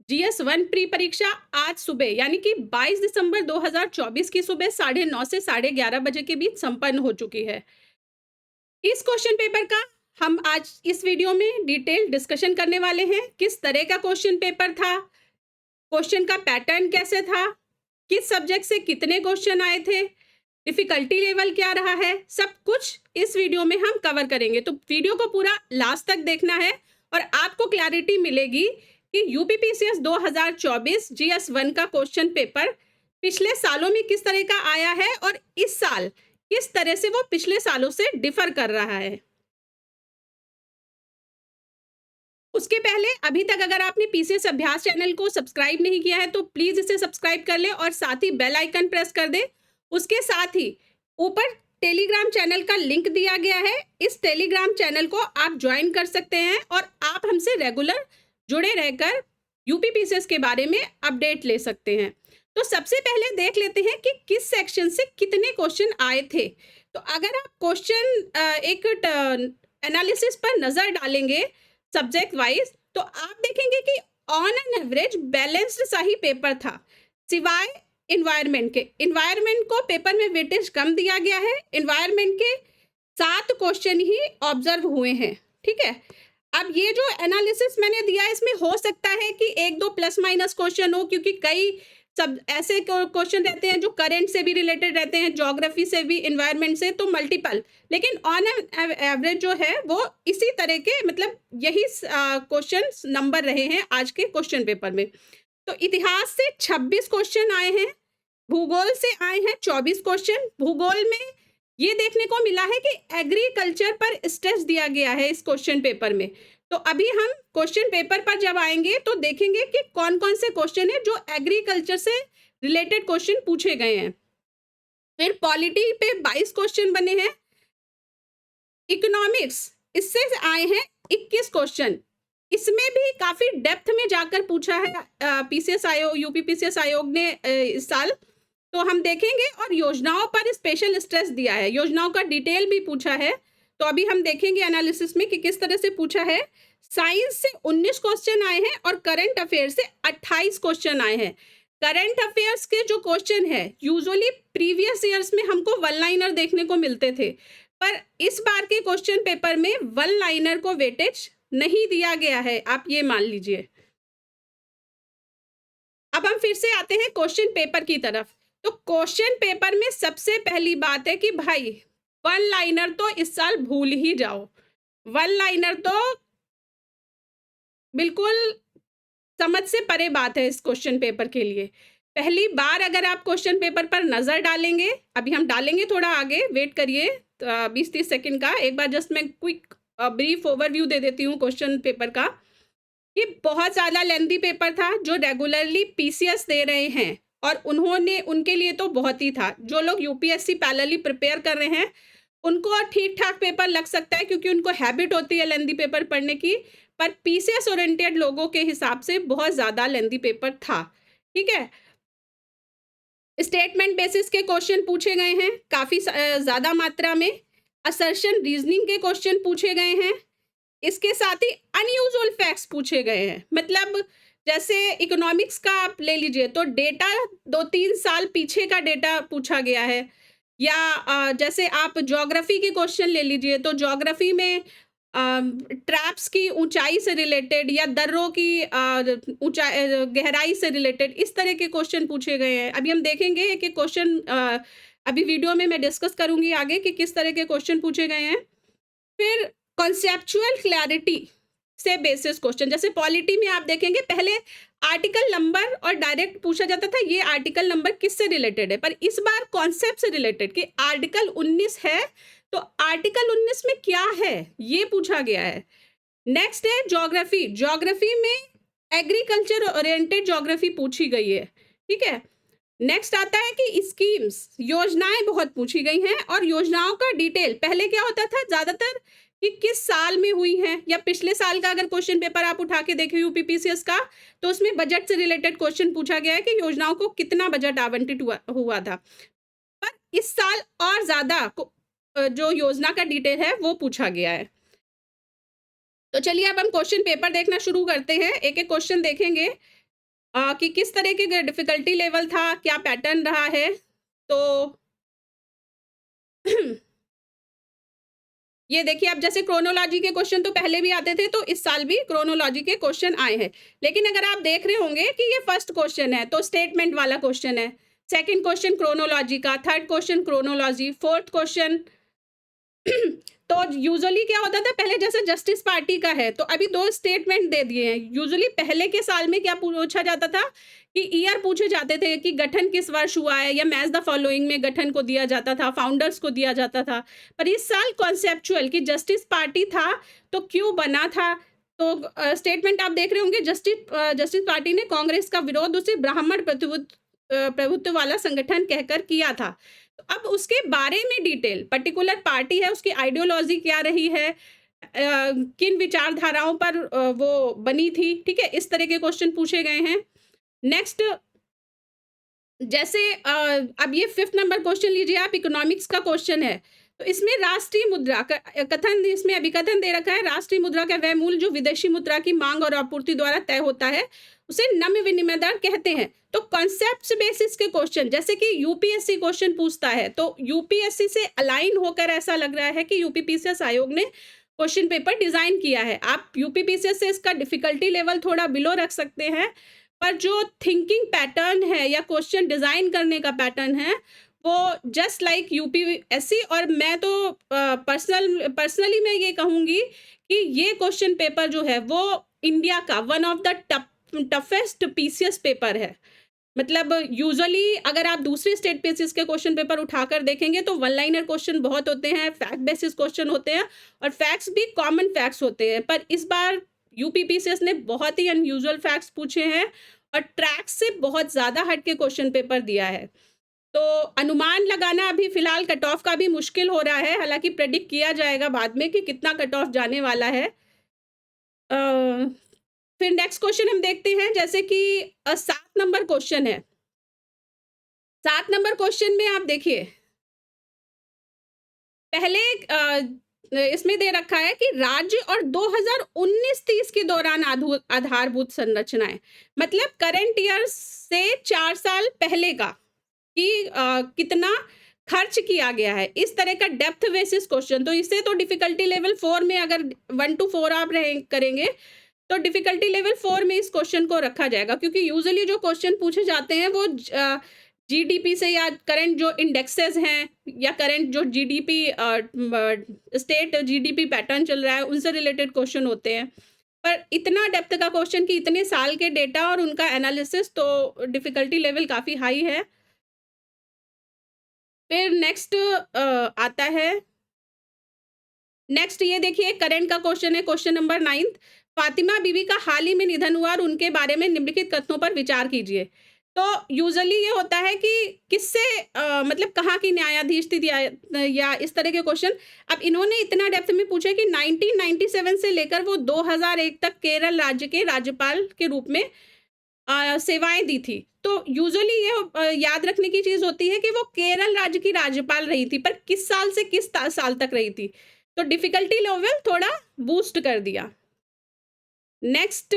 GS1 pre परीक्षा आज सुबह यानी कि 22 दिसंबर 2024 की सुबह 9:30 से 11:30 बजे के बीच संपन्न हो चुकी है। इस क्वेश्चन पेपर का हम आज इस वीडियो में डिटेल डिस्कशन करने वाले हैं। किस तरह का क्वेश्चन पेपर था, क्वेश्चन का पैटर्न कैसे था, किस सब्जेक्ट से कितने क्वेश्चन आए थे, डिफिकल्टी लेवल क्या रहा है, सब कुछ इस वीडियो में हम कवर करेंगे। तो वीडियो को पूरा लास्ट तक देखना है और आपको क्लैरिटी मिलेगी कि यूपीपीसीएस 2024 GS1 का क्वेश्चन पेपर पिछले सालों में किस तरह का आया है और इस साल किस तरह से वो पिछले सालों से डिफर कर रहा है। उसके पहले अभी तक अगर आपने पीसीएस अभ्यास चैनल को सब्सक्राइब नहीं किया है तो प्लीज इसे सब्सक्राइब कर ले और साथ ही बेल आइकन प्रेस कर दे। उसके साथ ही ऊपर टेलीग्राम चैनल का लिंक दिया गया है, इस टेलीग्राम चैनल को आप ज्वाइन कर सकते हैं और आप हमसे रेगुलर जुड़े रहकर यूपीपीसीएस के बारे में अपडेट ले सकते हैं। तो सबसे पहले देख लेते हैं कि किस सेक्शन से कितने क्वेश्चन आए थे। तो अगर आप क्वेश्चन एक एनालिसिस पर नजर डालेंगे सब्जेक्ट वाइज तो आप देखेंगे कि ऑन एन एवरेज बैलेंस्ड सा ही पेपर था, सिवाय इन्वायरमेंट के। इन्वायरमेंट को पेपर में वेटेज कम दिया गया है। इन्वायरमेंट के 7 क्वेश्चन ही ऑब्जर्व हुए हैं। ठीक है, अब ये जो एनालिसिस मैंने दिया है इसमें हो सकता है कि 1-2 प्लस माइनस क्वेश्चन हो, क्योंकि कई सब ऐसे क्वेश्चन रहते हैं जो करंट से भी रिलेटेड रहते हैं, ज्योग्राफी से भी, इन्वायरमेंट से, तो मल्टीपल। लेकिन ऑन एवरेज जो है वो इसी तरह के मतलब यही क्वेश्चन नंबर रहे हैं आज के क्वेश्चन पेपर में। तो इतिहास से 26 क्वेश्चन आए हैं, भूगोल से आए हैं 24 क्वेश्चन। भूगोल में ये देखने को मिला है कि एग्रीकल्चर पर स्ट्रेस दिया गया है इस क्वेश्चन पेपर में। तो अभी हम क्वेश्चन पेपर पर जब आएंगे तो देखेंगे कि कौन कौन से क्वेश्चन है जो एग्रीकल्चर से रिलेटेड क्वेश्चन पूछे गए हैं। फिर पॉलिटी पे 22 क्वेश्चन बने हैं। इकोनॉमिक्स इससे आए हैं 21 क्वेश्चन। इसमें भी काफी डेप्थ में जाकर पूछा है पीसीएस आयोग, यूपीपीसीएस आयोग ने इस साल। तो हम देखेंगे और योजनाओं पर स्पेशल स्ट्रेस दिया है, योजनाओं का डिटेल भी पूछा है। तो अभी हम देखेंगे एनालिसिस में कि किस तरह से पूछा है। साइंस से 19 क्वेश्चन आए हैं और करंट अफेयर से 28 क्वेश्चन आए हैं। करंट अफेयर्स के जो क्वेश्चन है यूजुअली प्रीवियस ईयर्स में हमको वन लाइनर देखने को मिलते थे, पर इस बार के क्वेश्चन पेपर में वन लाइनर को वेटेज नहीं दिया गया है, आप ये मान लीजिए। अब हम फिर से आते हैं क्वेश्चन पेपर की तरफ। तो क्वेश्चन पेपर में सबसे पहली बात है कि भाई वन लाइनर तो इस साल भूल ही जाओ। वन लाइनर तो बिल्कुल समझ से परे बात है इस क्वेश्चन पेपर के लिए। पहली बार अगर आप क्वेश्चन पेपर पर नजर डालेंगे, अभी हम डालेंगे थोड़ा आगे, वेट करिए 20-30 सेकंड का। एक बार जस्ट मैं क्विक ब्रीफ ओवरव्यू दे देती हूँ क्वेश्चन पेपर का। ये बहुत ज़्यादा लेंथी पेपर था जो रेगुलरली पीसीएस दे रहे हैं और उन्होंने उनके लिए तो बहुत ही था। जो लोग यूपीएससी पैरेलली प्रिपेयर कर रहे हैं उनको ठीक ठाक पेपर लग सकता है क्योंकि उनको हैबिट होती है लेंथी पेपर पढ़ने की, पर पीसीएस ओरिएंटेड लोगों के हिसाब से बहुत ज़्यादा लेंथी पेपर था। ठीक है, स्टेटमेंट बेसिस के क्वेश्चन पूछे गए हैं काफ़ी ज़्यादा मात्रा में। असर्शन रीजनिंग के क्वेश्चन पूछे गए हैं। इसके साथ ही अनयूजुअल फैक्ट्स पूछे गए हैं। मतलब जैसे इकोनॉमिक्स का आप ले लीजिए तो डेटा 2-3 साल पीछे का डेटा पूछा गया है, या जैसे आप ज्योग्राफी के क्वेश्चन ले लीजिए तो ज्योग्राफी में ट्रैप्स की ऊंचाई से रिलेटेड या दर्रों की ऊंचाई गहराई से रिलेटेड इस तरह के क्वेश्चन पूछे गए हैं। अभी हम देखेंगे कि क्वेश्चन अभी वीडियो में मैं डिस्कस करूंगी आगे कि किस तरह के क्वेश्चन पूछे गए हैं। फिर कॉन्सेप्चुअल क्लैरिटी से बेसिस क्वेश्चन, जैसे पॉलिटी में आप देखेंगे पहले आर्टिकल नंबर और डायरेक्ट पूछा जाता था ये आर्टिकल नंबर किससे रिलेटेड है, पर इस बार कॉन्सेप्ट से रिलेटेड कि आर्टिकल 19 है तो आर्टिकल 19 में क्या है ये पूछा गया है। नेक्स्ट है ज्योग्राफी। ज्योग्राफी में एग्रीकल्चर ओरिएंटेड ज्योग्राफी पूछी गई है। ठीक है, नेक्स्ट आता है कि स्कीम्स, योजनाएं बहुत पूछी गई हैं और योजनाओं का डिटेल। पहले क्या होता था ज़्यादातर कि किस साल में हुई हैं, या पिछले साल का अगर क्वेश्चन पेपर आप उठा के देखें यूपीपीसीएस का तो उसमें बजट से रिलेटेड क्वेश्चन पूछा गया है कि योजनाओं को कितना बजट आवंटित हुआ था। पर इस साल और ज़्यादा जो योजना का डिटेल है वो पूछा गया है। तो चलिए अब हम क्वेश्चन पेपर देखना शुरू करते हैं, एक एक क्वेश्चन देखेंगे। कि किस तरह के डिफ़िकल्टी लेवल था, क्या पैटर्न रहा है। तो ये देखिए, अब जैसे क्रोनोलॉजी के क्वेश्चन तो पहले भी आते थे, तो इस साल भी क्रोनोलॉजी के क्वेश्चन आए हैं। लेकिन अगर आप देख रहे होंगे कि ये फर्स्ट क्वेश्चन है, तो स्टेटमेंट वाला क्वेश्चन है। सेकंड क्वेश्चन क्रोनोलॉजी का, third question chronology, fourth question तो यूजुअली क्या होता था पहले, जैसे जस्टिस पार्टी का है, तो अभी 2 स्टेटमेंट दे दिए हैं। यूजुअली पहले के साल में क्या पूछा जाता था कि ईयर पूछे जाते थे कि गठन किस वर्ष हुआ है, या मैच द फॉलोइंग में गठन को दिया जाता था, फाउंडर्स को दिया जाता था। पर इस साल कॉन्सेप्चुअल कि जस्टिस पार्टी था, तो क्यों बना था? तो स्टेटमेंट आप देख रहे होंगे, जस्टिस पार्टी ने कांग्रेस का विरोध उसे ब्राह्मण प्रभुत्व वाला संगठन कहकर किया था। तो अब उसके बारे में डिटेल, पर्टिकुलर पार्टी है, उसकी आइडियोलॉजी क्या रही है, किन विचारधाराओं पर वो बनी थी, ठीक है? इस तरह के क्वेश्चन पूछे गए हैं। नेक्स्ट, जैसे अब ये 5th नंबर क्वेश्चन लीजिए आप, इकोनॉमिक्स का क्वेश्चन है। तो इसमें राष्ट्रीय मुद्रा का कथन, इसमें अभिकथन दे रखा है, राष्ट्रीय मुद्रा का वह मूल्य जो विदेशी मुद्रा की मांग और आपूर्ति द्वारा तय होता है, उसे नम्य विनिमय दर कहते हैं। तो कॉन्सेप्ट्स बेसिस के क्वेश्चन, जैसे कि यूपीएससी क्वेश्चन पूछता है, तो यूपीएससी से अलाइन होकर ऐसा लग रहा है कि यूपीपीसीएस आयोग ने क्वेश्चन पेपर डिजाइन किया है। आप यूपीपीसीएस से इसका डिफिकल्टी लेवल थोड़ा बिलो रख सकते हैं, पर जो थिंकिंग पैटर्न है या क्वेश्चन डिजाइन करने का पैटर्न है, वो जस्ट लाइक यूपीएससी। और मैं तो पर्सनली मैं ये कहूंगी कि ये क्वेश्चन पेपर जो है वो इंडिया का one of the toughest PCS paper है। मतलब यूजुअली अगर आप दूसरी स्टेट बेसिस के क्वेश्चन पेपर उठाकर देखेंगे, तो वन लाइनर क्वेश्चन बहुत होते हैं, फैक्ट बेसिस क्वेश्चन होते हैं, और फैक्ट्स भी कॉमन फैक्ट्स होते हैं। पर इस बार यूपीपीसीएस ने बहुत ही अनयूजुअल फैक्ट्स पूछे हैं, और ट्रैक से बहुत ज़्यादा हट के क्वेश्चन पेपर दिया है। तो अनुमान लगाना अभी फिलहाल कट ऑफ का भी मुश्किल हो रहा है, हालांकि प्रेडिक्ट किया जाएगा बाद में कि कितना कट ऑफ जाने वाला है। फिर नेक्स्ट क्वेश्चन हम देखते हैं, जैसे कि 7 नंबर क्वेश्चन है। 7 नंबर क्वेश्चन में आप देखिए, पहले इसमें दे रखा है कि राज्य और 2019-30 के दौरान आधारभूत संरचनाएं, मतलब करंट ईयर से 4 साल पहले का कि कितना खर्च किया गया है, इस तरह का डेप्थ बेसिस क्वेश्चन। तो इसे तो डिफिकल्टी लेवल 4 में, अगर 1 to 4 आप करेंगे, तो डिफिकल्टी लेवल 4 में इस क्वेश्चन को रखा जाएगा, क्योंकि यूजुअली जो क्वेश्चन पूछे जाते हैं वो जीडीपी से, या करंट जो इंडेक्सेस हैं, या करंट जो जीडीपी स्टेट जीडीपी पैटर्न चल रहा है, उनसे रिलेटेड क्वेश्चन होते हैं। पर इतना डेप्थ का क्वेश्चन कि इतने साल के डेटा और उनका एनालिसिस, तो डिफिकल्टी लेवल काफ़ी हाई है। फिर नेक्स्ट आता है, नेक्स्ट ये देखिए, करंट का क्वेश्चन है, क्वेश्चन नंबर 9th, फातिमा बीबी का हाल ही में निधन हुआ और उनके बारे में निम्नलिखित कथनों पर विचार कीजिए। तो यूजुअली ये होता है कि किससे मतलब कहाँ की न्यायाधीश थी, या इस तरह के क्वेश्चन। अब इन्होंने इतना डेप्थ में पूछा कि 1997 से लेकर वो 2001 तक केरल राज्य के राज्यपाल के रूप में सेवाएं दी थी। तो यूजुअली ये याद रखने की चीज होती है कि वो केरल राज्य की राज्यपाल रही थी, पर किस साल से किस साल तक रही थी। तो डिफिकल्टी लेवल थोड़ा बूस्ट कर दिया। नेक्स्ट,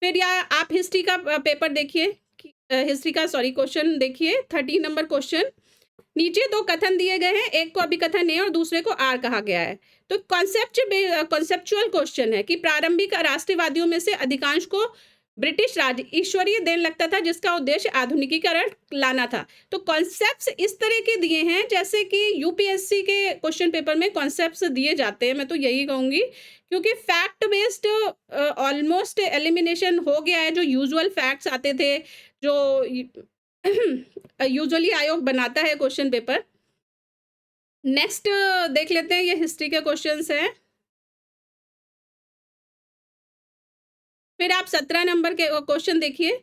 फिर या आप हिस्ट्री का पेपर देखिए, हिस्ट्री का सॉरी क्वेश्चन देखिए, 13 नंबर क्वेश्चन। नीचे 2 कथन दिए गए हैं, एक को अभिकथन ए और दूसरे को आर कहा गया है। तो कॉन्सेप्चुअल क्वेश्चन है कि प्रारंभिक राष्ट्रवादियों में से अधिकांश को ब्रिटिश राज ईश्वरीय देन लगता था, जिसका उद्देश्य आधुनिकीकरण लाना था। तो कॉन्सेप्ट्स इस तरह के दिए हैं, जैसे कि यूपीएससी के क्वेश्चन पेपर में कॉन्सेप्ट्स दिए जाते हैं, मैं तो यही कहूंगी, क्योंकि फैक्ट बेस्ड ऑलमोस्ट एलिमिनेशन हो गया है। जो यूजुअल फैक्ट्स आते थे, जो यूजुअली आयोग बनाता है क्वेश्चन पेपर। नेक्स्ट देख लेते हैं, ये हिस्ट्री के क्वेश्चंस हैं। फिर आप 17 नंबर के क्वेश्चन देखिए।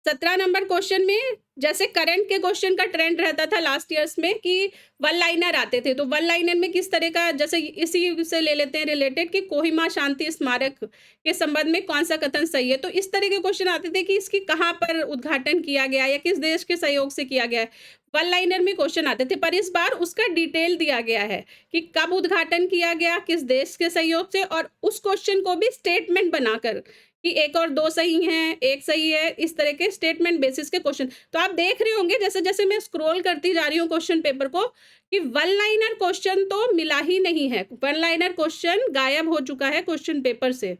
17 नंबर क्वेश्चन में, जैसे करंट के क्वेश्चन का ट्रेंड रहता था लास्ट ईयर्स में कि वन लाइनर आते थे, तो वन लाइनर में किस तरह का, जैसे इसी से ले लेते हैं रिलेटेड कि कोहिमा शांति स्मारक के संबंध में कौन सा कथन सही है। तो इस तरह के क्वेश्चन आते थे कि इसकी कहाँ पर उद्घाटन किया गया या किस देश के सहयोग से किया गया है, वन लाइनर में क्वेश्चन आते थे। पर इस बार उसका डिटेल दिया गया है कि कब उद्घाटन किया गया, किस देश के सहयोग से, और उस क्वेश्चन को भी स्टेटमेंट बनाकर कि 1 और 2 सही हैं, 1 सही है, इस तरह के स्टेटमेंट बेसिस के क्वेश्चन। तो आप देख रहे होंगे जैसे-जैसे मैं स्क्रॉल करती जा रही हूँ क्वेश्चन पेपर को कि वन लाइनर क्वेश्चन तो मिला ही नहीं है। वन लाइनर क्वेश्चन गायब हो चुका है क्वेश्चन पेपर से।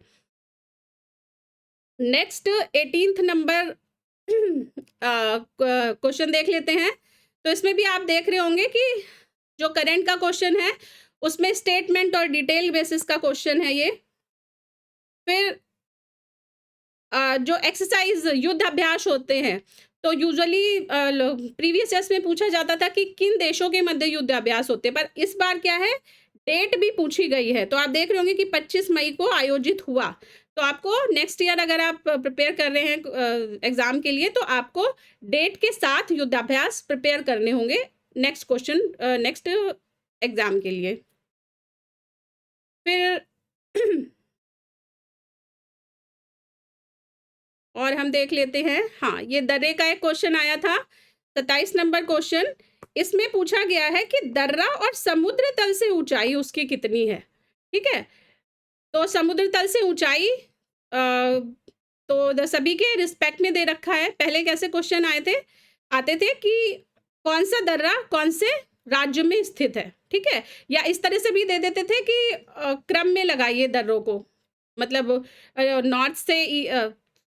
नेक्स्ट 18th नंबर क्वेश्चन देख लेते हैं। तो इसमें भी आप देख रहे होंगे कि जो करंट का क्वेश्चन है, उसमें स्टेटमेंट और डिटेल बेसिस का क्वेश्चन है ये। फिर जो एक्सरसाइज युद्ध अभ्यास होते हैं, तो यूजुअली प्रीवियस ईयर्स में पूछा जाता था कि किन देशों के मध्य युद्ध अभ्यास होते हैं, पर इस बार क्या है, डेट भी पूछी गई है। तो आप देख रहे होंगे कि 25 मई को आयोजित हुआ। तो आपको नेक्स्ट ईयर अगर आप प्रिपेयर कर रहे हैं एग्जाम के लिए, तो आपको डेट के साथ युद्धाभ्यास प्रिपेयर करने होंगे नेक्स्ट क्वेश्चन नेक्स्ट एग्जाम के लिए। फिर और हम देख लेते हैं, हाँ, ये दर्रे का एक क्वेश्चन आया था, 27 नंबर क्वेश्चन। इसमें पूछा गया है कि दर्रा और समुद्र तल से ऊंचाई उसकी कितनी है, ठीक है। तो समुद्र तल से ऊंचाई तो सभी के रिस्पेक्ट में दे रखा है। पहले कैसे क्वेश्चन आते थे कि कौन सा दर्रा कौन से राज्य में स्थित है, ठीक है, या इस तरह से भी दे देते थे कि क्रम में लगाइए दर्रों को, मतलब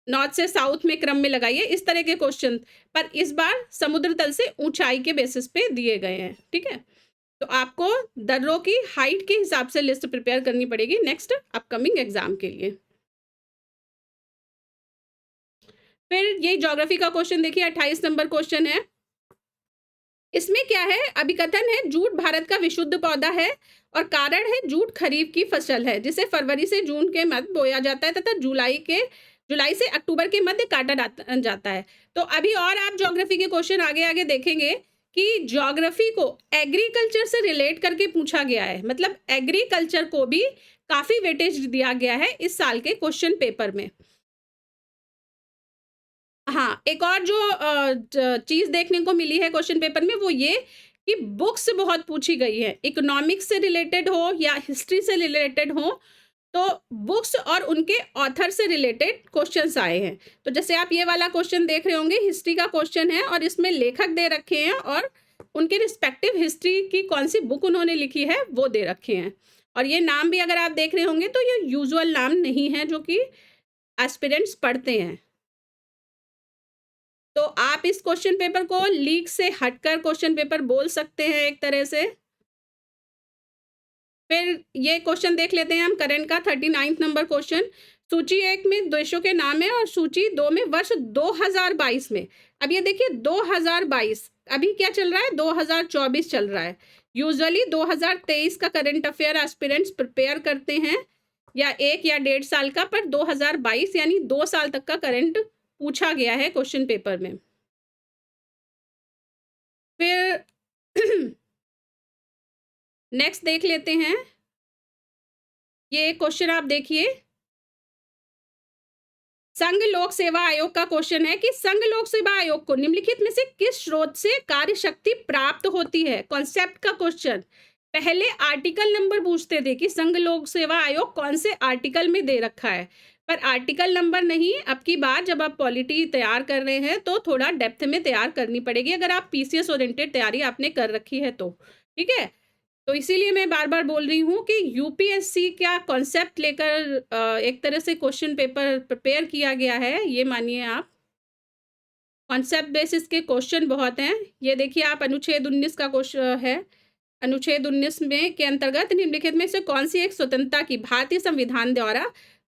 नॉर्थ से साउथ में क्रम में लगाइए, इस तरह के क्वेश्चन। पर इस बार समुद्र तल से ऊंचाई के बेसिस पे दिए गए हैं, ठीक है। तो आपको दर्रों की हाइट के हिसाब से लिस्ट प्रिपेयर करनी पड़ेगी नेक्स्ट अपकमिंग एग्जाम के लिए। फिर ये ज्योग्राफी का क्वेश्चन देखिए, 28 नंबर क्वेश्चन है। इसमें क्या है, अभिकथन है जूट भारत का विशुद्ध पौधा है और कारण है जूट खरीफ की फसल है जिसे फरवरी से जून के मध्य बोया जाता है तथा जुलाई से अक्टूबर के मध्य काटा जाता है। तो अभी और आप ज्योग्राफी के क्वेश्चन आगे आगे देखेंगे कि ज्योग्राफी को एग्रीकल्चर से रिलेट करके पूछा गया है, मतलब एग्रीकल्चर को भी काफी वेटेज दिया गया है इस साल के क्वेश्चन पेपर में। हाँ, एक और जो चीज़ देखने को मिली है क्वेश्चन पेपर में, वो ये कि बुक्स बहुत पूछी गई है। इकोनॉमिक्स से रिलेटेड हो या हिस्ट्री से रिलेटेड हो, तो बुक्स और उनके ऑथर से रिलेटेड क्वेश्चंस आए हैं। तो जैसे आप ये वाला क्वेश्चन देख रहे होंगे, हिस्ट्री का क्वेश्चन है और इसमें लेखक दे रखे हैं और उनके रिस्पेक्टिव हिस्ट्री की कौन सी बुक उन्होंने लिखी है, वो दे रखे हैं। और ये नाम भी अगर आप देख रहे होंगे, तो ये यूजुअल नाम नहीं है जो कि एस्पिरेंट्स पढ़ते हैं। तो आप इस क्वेश्चन पेपर को लीक से हटकर क्वेश्चन पेपर बोल सकते हैं एक तरह से। फिर ये क्वेश्चन देख लेते हैं हम करंट का, 39th नंबर क्वेश्चन। सूची 1 में देशों के नाम है और सूची 2 में वर्ष 2022 में। अब ये देखिए 2022, अभी क्या चल रहा है, 2024 चल रहा है। यूजुअली 2023 का करंट अफेयर एस्पिरेंट्स प्रिपेयर करते हैं या 1 या 1.5 साल का, पर 2022 यानी 2 साल तक का करंट पूछा गया है क्वेश्चन पेपर में। फिर नेक्स्ट देख लेते हैं, ये क्वेश्चन आप देखिए, संघ लोक सेवा आयोग का क्वेश्चन है कि संघ लोक सेवा आयोग को निम्नलिखित में से किस स्रोत से कार्य शक्ति प्राप्त होती है। कॉन्सेप्ट का क्वेश्चन। पहले आर्टिकल नंबर पूछते थे कि संघ लोक सेवा आयोग कौन से आर्टिकल में दे रखा है, पर आर्टिकल नंबर नहीं। अब की बार जब आप पॉलिटी तैयार कर रहे हैं तो थोड़ा डेप्थ में तैयार करनी पड़ेगी, अगर आप पीसीएस ओरिएंटेड तैयारी आपने कर रखी है तो, ठीक है। तो इसीलिए मैं बार बार बोल रही हूँ कि यूपीएससी क्या कॉन्सेप्ट लेकर एक तरह से क्वेश्चन पेपर प्रिपेयर किया गया है, ये मानिए आप। कॉन्सेप्ट बेसिस के क्वेश्चन बहुत हैं। ये देखिए आप, अनुच्छेद 19 का क्वेश्चन है। अनुच्छेद 19 में के अंतर्गत निम्नलिखित में से कौन सी एक स्वतंत्रता की भारतीय संविधान द्वारा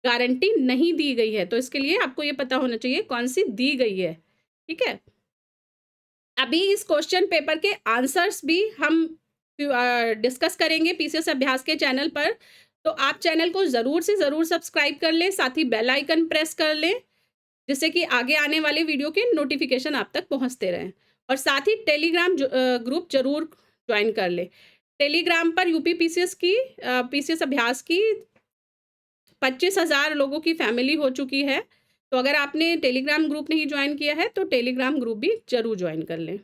गारंटी नहीं दी गई है। तो इसके लिए आपको ये पता होना चाहिए कौन सी दी गई है, ठीक है। अभी इस क्वेश्चन पेपर के आंसर्स भी हम डिस्कस करेंगे पीसीएस अभ्यास के चैनल पर। तो आप चैनल को ज़रूर से ज़रूर सब्सक्राइब कर लें, साथ ही बेल आइकन प्रेस कर लें, जिससे कि आगे आने वाले वीडियो के नोटिफिकेशन आप तक पहुंचते रहें। और साथ ही टेलीग्राम ग्रुप जरूर ज्वाइन कर लें। टेलीग्राम पर यूपी पीसीएस की पीसीएस अभ्यास की 25,000 लोगों की फैमिली हो चुकी है। तो अगर आपने टेलीग्राम ग्रुप नहीं ज्वाइन किया है तो टेलीग्राम ग्रुप भी जरूर ज्वाइन कर लें।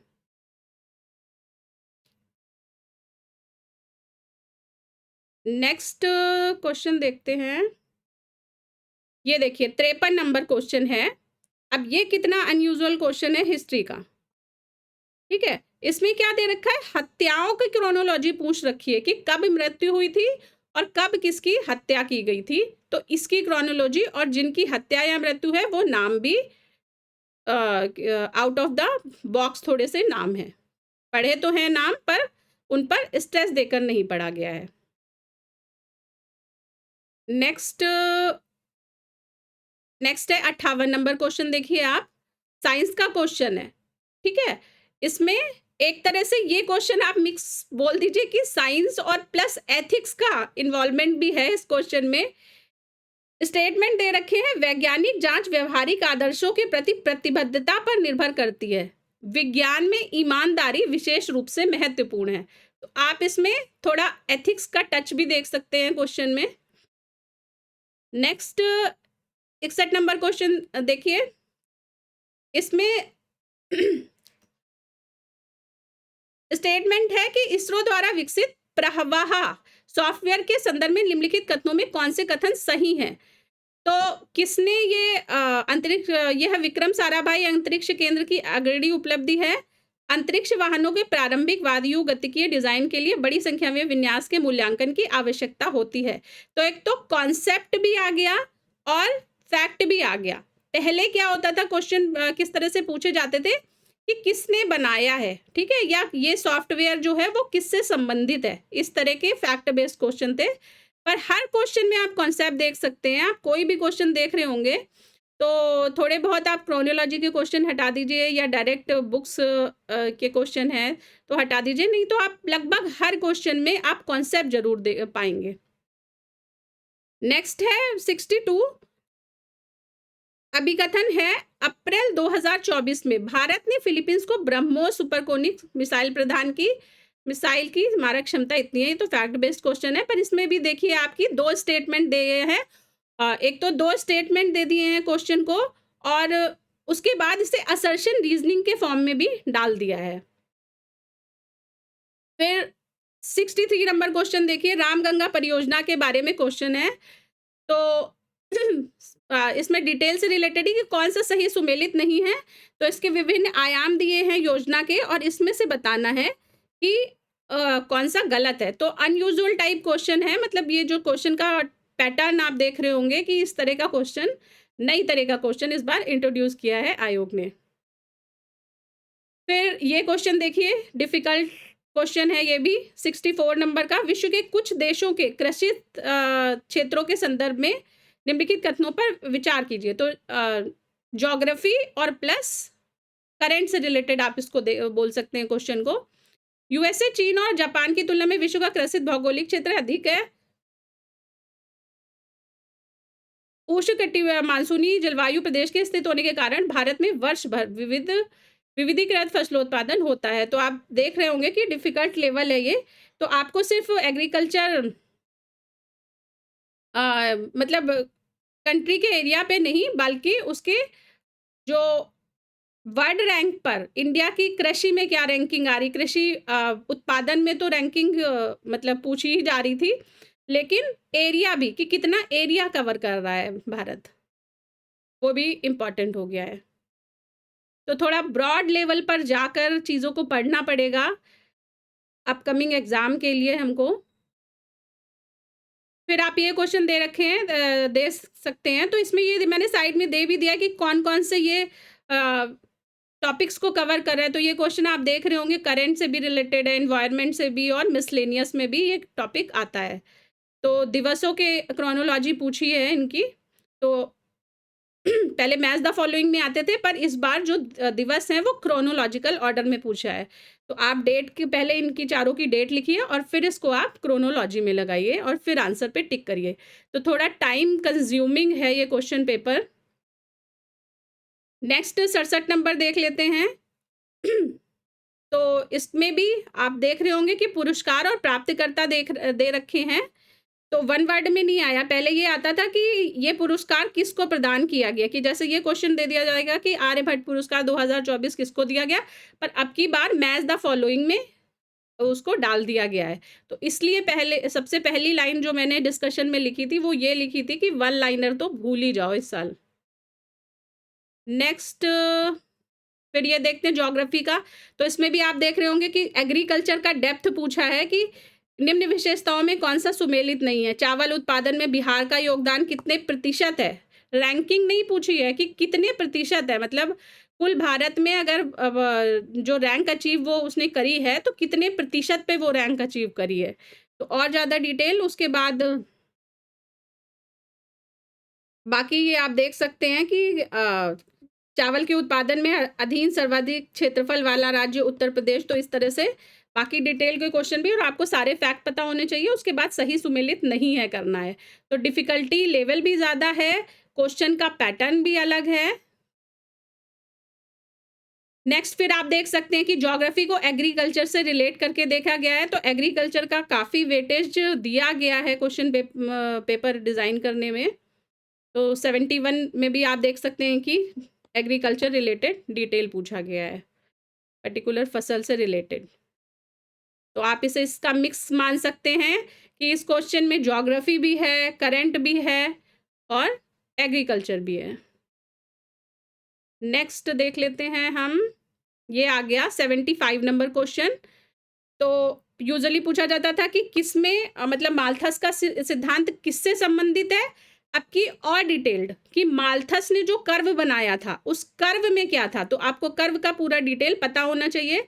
नेक्स्ट क्वेश्चन देखते हैं। ये देखिए 53 नंबर क्वेश्चन है। अब ये कितना अनयूजुअल क्वेश्चन है हिस्ट्री का, ठीक है? इसमें क्या दे रखा है, हत्याओं की क्रोनोलॉजी पूछ रखी है कि कब मृत्यु हुई थी और कब किसकी हत्या की गई थी। तो इसकी क्रोनोलॉजी और जिनकी हत्या या मृत्यु है वो नाम भी आउट ऑफ द बॉक्स थोड़े से नाम हैं। पढ़े तो हैं नाम, पर उन पर स्ट्रेस देकर नहीं पढ़ा गया है। नेक्स्ट नेक्स्ट है 58 नंबर क्वेश्चन, देखिए आप, साइंस का क्वेश्चन है, ठीक है? इसमें एक तरह से ये क्वेश्चन आप मिक्स बोल दीजिए कि साइंस और प्लस एथिक्स का इन्वॉल्वमेंट भी है इस क्वेश्चन में। स्टेटमेंट दे रखे हैं, वैज्ञानिक जांच व्यवहारिक आदर्शों के प्रति प्रतिबद्धता पर निर्भर करती है। विज्ञान में ईमानदारी विशेष रूप से महत्वपूर्ण है। तो आप इसमें थोड़ा एथिक्स का टच भी देख सकते हैं क्वेश्चन में। नेक्स्ट 61 नंबर क्वेश्चन देखिए, इसमें स्टेटमेंट है कि इसरो द्वारा विकसित प्रवाह सॉफ्टवेयर के संदर्भ में निम्नलिखित कथनों में कौन से कथन सही हैं? तो किसने ये अंतरिक्ष, यह विक्रम साराभाई अंतरिक्ष केंद्र की अग्रणी उपलब्धि है। अंतरिक्ष वाहनों के प्रारंभिक वायुगतिकीय डिजाइन के लिए बड़ी संख्या में विन्यास के मूल्यांकन की आवश्यकता होती है। तो एक तो कॉन्सेप्ट भी आ गया और फैक्ट भी आ गया। पहले क्या होता था, क्वेश्चन किस तरह से पूछे जाते थे कि किसने बनाया है, ठीक है, या ये सॉफ्टवेयर जो है वो किससे संबंधित है, इस तरह के फैक्ट बेस्ड क्वेश्चन थे। पर हर क्वेश्चन में आप कॉन्सेप्ट देख सकते हैं। आप कोई भी क्वेश्चन देख रहे होंगे तो थोड़े बहुत आप क्रोनोलॉजी के क्वेश्चन हटा दीजिए या डायरेक्ट बुक्स के क्वेश्चन हैं तो हटा दीजिए, नहीं तो आप लगभग हर क्वेश्चन में आप कॉन्सेप्ट जरूर दे पाएंगे। नेक्स्ट है 62, अभिकथन है, अप्रैल 2024 में भारत ने फिलीपींस को ब्रह्मोस सुपरसोनिक मिसाइल प्रदान की। मिसाइल की मारक क्षमता इतनी है। तो फैक्ट बेस्ड क्वेश्चन है, पर इसमें भी देखिए आपकी दो स्टेटमेंट दे गए हैं। एक तो दो स्टेटमेंट दे दिए हैं क्वेश्चन को, और उसके बाद इसे असर्शन रीजनिंग के फॉर्म में भी डाल दिया है। फिर 63 नंबर क्वेश्चन देखिए, रामगंगा परियोजना के बारे में क्वेश्चन है। तो इसमें डिटेल से रिलेटेड ही कि कौन सा सही सुमेलित नहीं है। तो इसके विभिन्न आयाम दिए हैं योजना के, और इसमें से बताना है कि कौन सा गलत है। तो अनयूजुअल टाइप क्वेश्चन है, मतलब ये जो क्वेश्चन का पैटर्न आप देख रहे होंगे कि इस तरह का क्वेश्चन, नई तरह का क्वेश्चन इस बार इंट्रोड्यूस किया है आयोग ने। फिर ये क्वेश्चन देखिए, डिफिकल्ट क्वेश्चन है ये भी, 64 नंबर का, विश्व के कुछ देशों के कृषि क्षेत्रों के संदर्भ में निम्नलिखित कथनों पर विचार कीजिए। तो ज्योग्राफी और प्लस करंट से रिलेटेड आप इसको बोल सकते हैं क्वेश्चन को। यूएसए, चीन और जापान की तुलना में विश्व का कृषि भौगोलिक क्षेत्र अधिक है। उष्णकटिबंधीय मानसूनी जलवायु प्रदेश के स्थित होने के कारण भारत में वर्ष भर विविधीकृत फसलोत्पादन होता है। तो आप देख रहे होंगे कि डिफिकल्ट लेवल है ये। तो आपको सिर्फ एग्रीकल्चर मतलब कंट्री के एरिया पे नहीं, बल्कि उसके जो वर्ल्ड रैंक पर इंडिया की कृषि में क्या रैंकिंग आ रही, कृषि उत्पादन में तो रैंकिंग मतलब पूछी ही जा रही थी, लेकिन एरिया भी कि कितना एरिया कवर कर रहा है भारत, वो भी इम्पोर्टेंट हो गया है। तो थोड़ा ब्रॉड लेवल पर जाकर चीज़ों को पढ़ना पड़ेगा अपकमिंग एग्जाम के लिए हमको। फिर आप ये क्वेश्चन दे रखे हैं, दे सकते हैं। तो इसमें ये मैंने साइड में दे भी दिया कि कौन कौन से ये टॉपिक्स को कवर कर रहे हैं। तो ये क्वेश्चन आप देख रहे होंगे, करंट से भी रिलेटेड है, एनवायरनमेंट से भी, और मिसलेनियस में भी ये टॉपिक आता है। तो दिवसों के क्रोनोलॉजी पूछी है इनकी। तो पहले मैच द फॉलोइंग में आते थे, पर इस बार जो दिवस हैं वो क्रोनोलॉजिकल ऑर्डर में पूछा है। तो आप डेट के पहले इनकी चारों की डेट लिखिए और फिर इसको आप क्रोनोलॉजी में लगाइए और फिर आंसर पे टिक करिए। तो थोड़ा टाइम कंज्यूमिंग है ये क्वेश्चन पेपर। नेक्स्ट 67 नंबर देख लेते हैं। तो इसमें भी आप देख रहे होंगे कि पुरस्कार और प्राप्तकर्ता दे रखे हैं। तो वन वर्ड में नहीं आया, पहले ये आता था कि ये पुरस्कार किसको प्रदान किया गया, कि जैसे ये क्वेश्चन दे दिया जाएगा कि आर्यभट्ट पुरस्कार 2024 किसको दिया गया, पर अब की बार मैच द फॉलोइंग में उसको डाल दिया गया है। तो इसलिए पहले सबसे पहली लाइन जो मैंने डिस्कशन में लिखी थी, वो ये लिखी थी कि वन लाइनर तो भूल ही जाओ इस साल। नेक्स्ट फिर ये देखते हैं ज्योग्राफी का, तो इसमें भी आप देख रहे होंगे कि एग्रीकल्चर का डेप्थ पूछा है कि निम्न विशेषताओं में कौन-सा सुमेलित नहीं है? चावल उत्पादन में बिहार का योगदान कितने प्रतिशत है? रैंकिंग नहीं पूछी है कि कितने प्रतिशत है, मतलब कुल भारत में अगर जो रैंक अचीव वो उसने करी है, तो कितने प्रतिशत पे वो रैंक अचीव करी है? तो और ज़्यादा डिटेल उसके बाद बाकी ये आप देख सकते हैं कि चावल के उत्पादन में अधीन सर्वाधिक क्षेत्रफल वाला राज्य उत्तर प्रदेश, तो इस तरह से बाकी डिटेल के क्वेश्चन भी, और आपको सारे फैक्ट पता होने चाहिए, उसके बाद सही सुमेलित नहीं है करना है। तो डिफ़िकल्टी लेवल भी ज़्यादा है, क्वेश्चन का पैटर्न भी अलग है। नेक्स्ट फिर आप देख सकते हैं कि ज्योग्राफी को एग्रीकल्चर से रिलेट करके देखा गया है, तो एग्रीकल्चर का काफ़ी वेटेज दिया गया है क्वेश्चन पेपर डिज़ाइन करने में। तो 71 में भी आप देख सकते हैं कि एग्रीकल्चर रिलेटेड डिटेल पूछा गया है, पर्टिकुलर फसल से रिलेटेड। तो आप इसे इसका मिक्स मान सकते हैं कि इस क्वेश्चन में ज्योग्राफी भी है, करंट भी है और एग्रीकल्चर भी है। नेक्स्ट देख लेते हैं हम, ये आ गया 75 नंबर क्वेश्चन। तो यूजुअली पूछा जाता था कि किसमें मतलब माल्थस का सिद्धांत किससे संबंधित है। अब की और डिटेल्ड कि माल्थस ने जो कर्व बनाया था उस कर्व में क्या था, तो आपको कर्व का पूरा डिटेल पता होना चाहिए।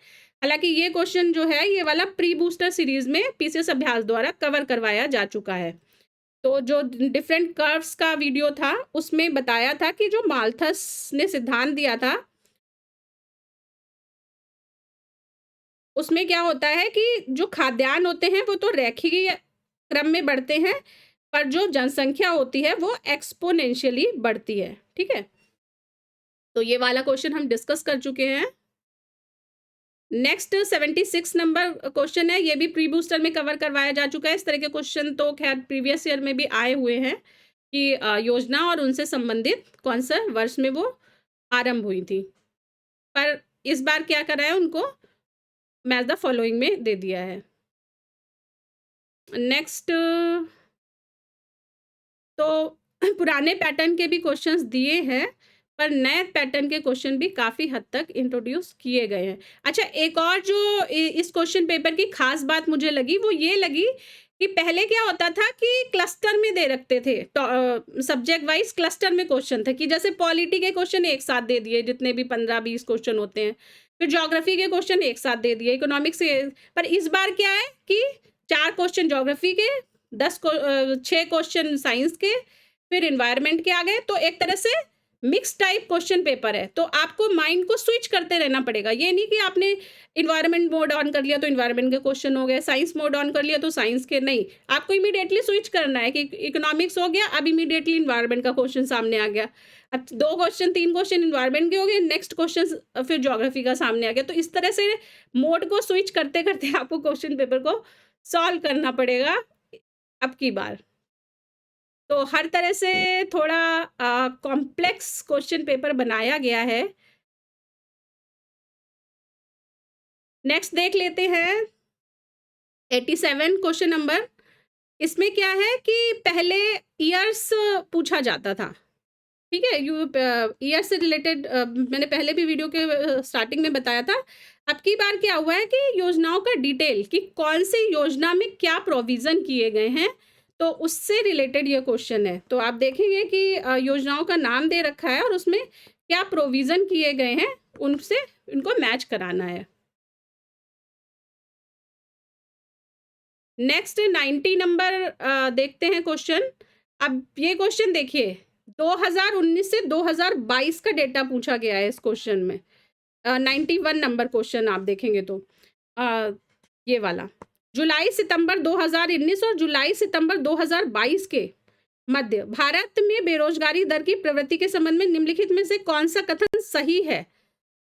हालांकि ये क्वेश्चन जो है ये वाला प्री बूस्टर सीरीज में पीसीएस अभ्यास द्वारा कवर करवाया जा चुका है। तो जो डिफरेंट कर्व्स का वीडियो था उसमें बताया था कि जो माल्थस ने सिद्धांत दिया था उसमें क्या होता है कि जो खाद्यान्न होते हैं वो तो रेखीय क्रम में बढ़ते हैं, पर जो जनसंख्या होती है वो एक्सपोनेंशियली बढ़ती है। ठीक है, तो ये वाला क्वेश्चन हम डिस्कस कर चुके हैं। नेक्स्ट 76 नंबर क्वेश्चन है, ये भी प्री बूस्टर में कवर करवाया जा चुका है। इस तरह के क्वेश्चन तो खैर प्रीवियस ईयर में भी आए हुए हैं कि योजना और उनसे संबंधित कौन सा वर्ष में वो आरंभ हुई थी, पर इस बार क्या करा है उनको मैच द फॉलोइंग में दे दिया है। नेक्स्ट तो पुराने पैटर्न के भी क्वेश्चंस दिए हैं, पर नए पैटर्न के क्वेश्चन भी काफ़ी हद तक इंट्रोड्यूस किए गए हैं। अच्छा, एक और जो इस क्वेश्चन पेपर की खास बात मुझे लगी वो ये लगी कि पहले क्या होता था कि क्लस्टर में दे रखते थे, सब्जेक्ट वाइज क्लस्टर में क्वेश्चन थे कि जैसे पॉलिटी के क्वेश्चन एक साथ दे दिए, जितने भी 15-20 क्वेश्चन होते हैं, फिर ज्योग्राफी के क्वेश्चन एक साथ दे दिए, इकोनॉमिक्स के। पर इस बार क्या है कि 4 क्वेश्चन ज्योग्राफी के, 6 क्वेश्चन साइंस के, फिर एनवायरनमेंट के आ गए। तो एक तरह से मिक्स टाइप क्वेश्चन पेपर है, तो आपको माइंड को स्विच करते रहना पड़ेगा। ये नहीं कि आपने एनवायरनमेंट मोड ऑन कर लिया तो एनवायरनमेंट के क्वेश्चन हो गए, साइंस मोड ऑन कर लिया तो साइंस के नहीं, आपको इमीडिएटली स्विच करना है कि इकोनॉमिक्स हो गया, अब इमीडिएटली एनवायरनमेंट का क्वेश्चन सामने आ गया। अब 2 क्वेश्चन 3 क्वेश्चन एनवायरनमेंट के हो गए, नेक्स्ट क्वेश्चन फिर ज्योग्राफी का सामने आ गया। तो इस तरह से मोड को स्विच करते करते आपको क्वेश्चन पेपर को सॉल्व करना पड़ेगा अब की बार। तो हर तरह से थोड़ा कॉम्प्लेक्स क्वेश्चन पेपर बनाया गया है। नेक्स्ट देख लेते हैं 87 क्वेश्चन नंबर। इसमें क्या है कि पहले ईयर्स पूछा जाता था, ठीक है, ईयर से रिलेटेड मैंने पहले भी वीडियो के स्टार्टिंग में बताया था। अब की बार क्या हुआ है कि योजनाओं का डिटेल कि कौन सी योजना में क्या प्रोविज़न किए गए हैं, तो उससे रिलेटेड ये क्वेश्चन है। तो आप देखेंगे कि योजनाओं का नाम दे रखा है और उसमें क्या प्रोविज़न किए गए हैं, उनसे इनको मैच कराना है। नेक्स्ट 90 नंबर देखते हैं क्वेश्चन। अब ये क्वेश्चन देखिए, 2019 से 2022 का डेटा पूछा गया है इस क्वेश्चन में। 91 नंबर क्वेश्चन आप देखेंगे तो ये वाला जुलाई सितंबर 2019 और जुलाई सितंबर 2022 के मध्य भारत में बेरोजगारी दर की प्रवृत्ति के संबंध में निम्नलिखित में से कौन सा कथन सही है।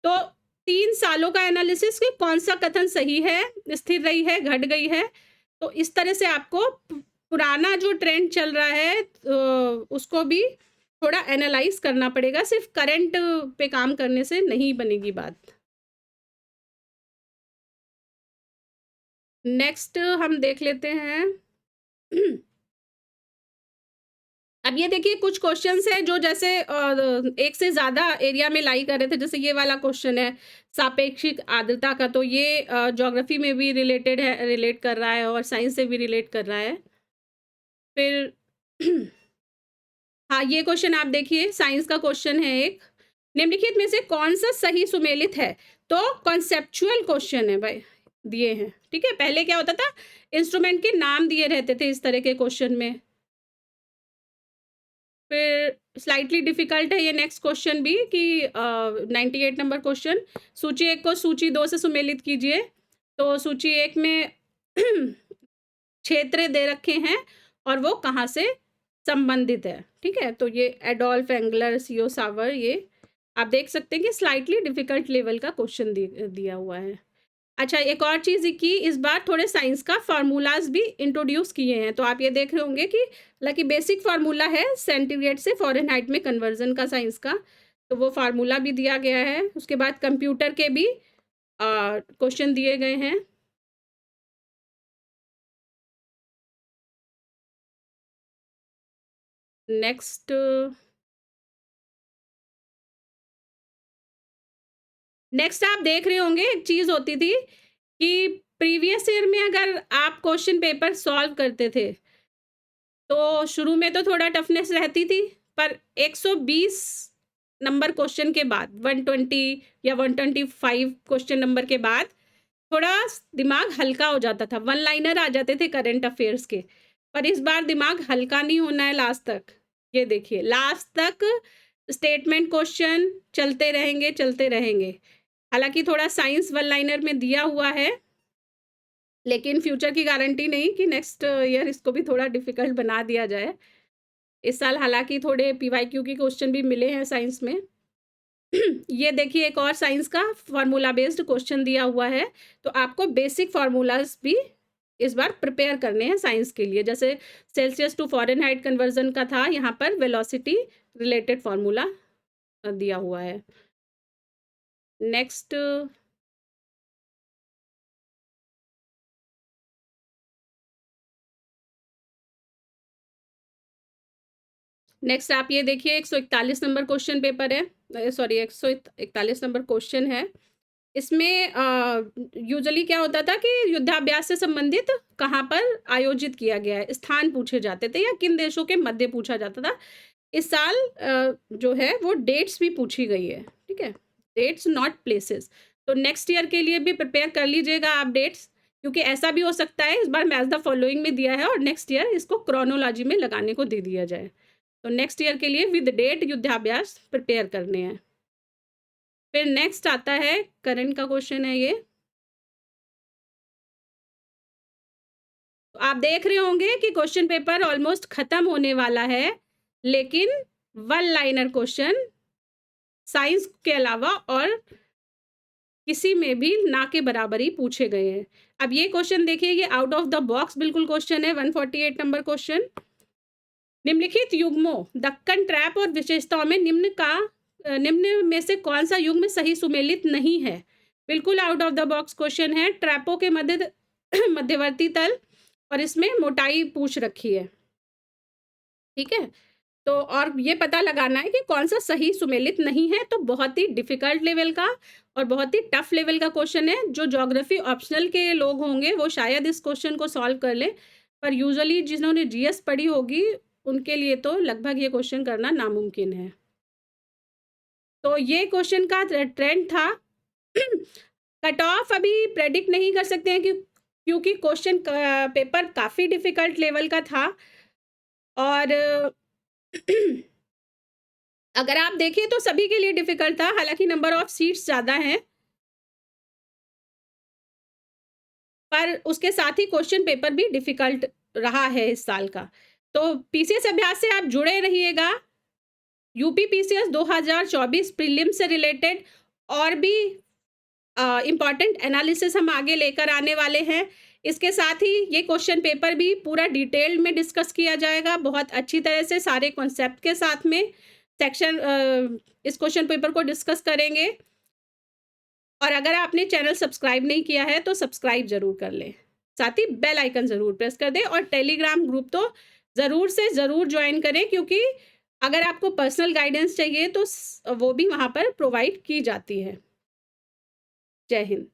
तो 3 सालों का एनालिसिस कि कौन सा कथन सही है, स्थिर रही है, घट गई है। तो इस तरह से आपको पुराना जो ट्रेंड चल रहा है उसको भी थोड़ा एनालाइज करना पड़ेगा, सिर्फ करंट पे काम करने से नहीं बनेगी बात। नेक्स्ट हम देख लेते हैं। अब ये देखिए कुछ क्वेश्चंस हैं जो जैसे एक से ज़्यादा एरिया में लाई कर रहे थे, जैसे ये वाला क्वेश्चन है सापेक्षिक आर्द्रता का, तो ये ज्योग्राफी में भी रिलेट कर रहा है और साइंस से भी रिलेट कर रहा है। फिर हाँ, ये क्वेश्चन आप देखिए, साइंस का क्वेश्चन है एक। निम्नलिखित में से कौन-सा सही सुमेलित है? तो कॉन्सेप्चुअल क्वेश्चन है भाई, दिए हैं, ठीक है? पहले क्या होता था, इंस्ट्रूमेंट के नाम दिए रहते थे इस तरह के क्वेश्चन में। फिर स्लाइटली डिफ़िकल्ट है ये नेक्स्ट क्वेश्चन भी कि 98 नंबर क्वेश्चन, सूची 1 को सूची 2 से सुमेलित कीजिए। तो सूची 1 में क्षेत्र दे रखे हैं और वो कहाँ से संबंधित है, ठीक है? तो ये एडोल्फ एंगलर, सीओ सावर, ये आप देख सकते हैं कि स्लाइटली डिफ़िकल्ट लेवल का क्वेश्चन दिया हुआ है। अच्छा, एक और चीज़ कि इस बार थोड़े साइंस का फ़ॉर्मूलाज़ भी इंट्रोड्यूस किए हैं, तो आप ये देख रहे होंगे कि हालाँकि बेसिक फ़ॉर्मूला है सेंटीग्रेड से फ़ारेनहाइट में कन्वर्ज़न का साइंस का, तो वो फ़ॉर्मूला भी दिया गया है। उसके बाद कंप्यूटर के भी क्वेश्चन दिए गए हैं। नेक्स्ट नेक्स्ट आप देख रहे होंगे, एक चीज़ होती थी कि प्रीवियस ईयर में अगर आप क्वेश्चन पेपर सॉल्व करते थे, तो शुरू में तो थोड़ा टफनेस रहती थी, पर 120 नंबर क्वेश्चन के बाद 120 या 125 क्वेश्चन नंबर के बाद थोड़ा दिमाग हल्का हो जाता था, वन लाइनर आ जाते थे करंट अफेयर्स के। पर इस बार दिमाग हल्का नहीं होना है लास्ट तक। ये देखिए लास्ट तक स्टेटमेंट क्वेश्चन चलते रहेंगे। हालांकि थोड़ा साइंस वन लाइनर में दिया हुआ है, लेकिन फ्यूचर की गारंटी नहीं कि नेक्स्ट ईयर इसको भी थोड़ा डिफिकल्ट बना दिया जाए। इस साल हालांकि थोड़े पीवाईक्यू के क्वेश्चन भी मिले हैं साइंस में। ये देखिए एक और साइंस का फार्मूला बेस्ड क्वेश्चन दिया हुआ है, तो आपको बेसिक फार्मूलाज भी इस बार प्रिपेयर करने हैं साइंस के लिए। जैसे सेल्सियस टू फ़ारेनहाइट कन्वर्जन का था, यहाँ पर वेलोसिटी रिलेटेड फार्मूला दिया हुआ है। नेक्स्ट नेक्स्ट आप ये देखिए 141 नंबर क्वेश्चन पेपर है, सॉरी 141 नंबर क्वेश्चन है। इसमें यूजुअली क्या होता था कि युद्धाभ्यास से संबंधित कहाँ पर आयोजित किया गया है, स्थान पूछे जाते थे या किन देशों के मध्य पूछा जाता था। इस साल जो है वो डेट्स भी पूछी गई है, ठीक है? Dates not places. तो नेक्स्ट ईयर के लिए भी प्रिपेयर कर लीजिएगा आप डेट्स, क्योंकि ऐसा भी हो सकता है इस बार मैच द फॉलोइंग में दिया है और नेक्स्ट ईयर इसको क्रोनोलॉजी में लगाने को दे दिया जाए। तो नेक्स्ट ईयर के लिए विद डेट युद्धाभ्यास प्रिपेयर करने हैं। फिर नेक्स्ट आता है करंट का क्वेश्चन है ये। तो आप देख रहे होंगे कि क्वेश्चन पेपर ऑलमोस्ट खत्म होने वाला है, लेकिन वन लाइनर क्वेश्चन साइंस के अलावा और किसी में भी ना के बराबर ही पूछे गए हैं। अब ये क्वेश्चन देखिए, ये आउट ऑफ द बॉक्स बिल्कुल क्वेश्चन है, 148 नंबर क्वेश्चन। निम्नलिखित युग्मों दक्कन ट्रैप और विशेषताओं में निम्न में से कौन सा युग्म सही सुमेलित नहीं है? बिल्कुल out of the box question है। ट्रैपों के मध्यवर्ती तल और इसमें मोटाई पूछ रखी है, ठीक है? तो और ये पता लगाना है कि कौन सा सही सुमेलित नहीं है। तो बहुत ही डिफिकल्ट लेवल का और बहुत ही टफ लेवल का क्वेश्चन है। जो ज्योग्राफी ऑप्शनल के लोग होंगे वो शायद इस क्वेश्चन को सॉल्व कर लें, पर यूजुअली जिन्होंने जीएस पढ़ी होगी उनके लिए तो लगभग ये क्वेश्चन करना नामुमकिन है। तो ये क्वेश्चन का ट्रेंड था। कट ऑफ अभी प्रेडिक्ट नहीं कर सकते हैं कि क्योंकि क्वेश्चन पेपर काफ़ी डिफिकल्ट लेवल का था और अगर आप देखें तो सभी के लिए डिफिकल्ट था, हालांकि नंबर ऑफ सीट्स ज़्यादा हैं, पर उसके साथ ही क्वेश्चन पेपर भी डिफिकल्ट रहा है इस साल का। तो पीसीएस अभ्यास से आप जुड़े रहिएगा। यूपी पीसीएस 2024 प्रीलिम्स से रिलेटेड और भी इम्पॉर्टेंट एनालिसिस हम आगे लेकर आने वाले हैं। इसके साथ ही ये क्वेश्चन पेपर भी पूरा डिटेल में डिस्कस किया जाएगा, बहुत अच्छी तरह से सारे कॉन्सेप्ट के साथ में सेक्शन इस क्वेश्चन पेपर को डिस्कस करेंगे। और अगर आपने चैनल सब्सक्राइब नहीं किया है तो सब्सक्राइब ज़रूर कर लें। साथ ही बेल आइकन ज़रूर प्रेस कर दें और टेलीग्राम ग्रुप तो ज़रूर से ज़रूर ज्वाइन करें, क्योंकि अगर आपको पर्सनल गाइडेंस चाहिए तो वो भी वहाँ पर प्रोवाइड की जाती है। जय हिंद।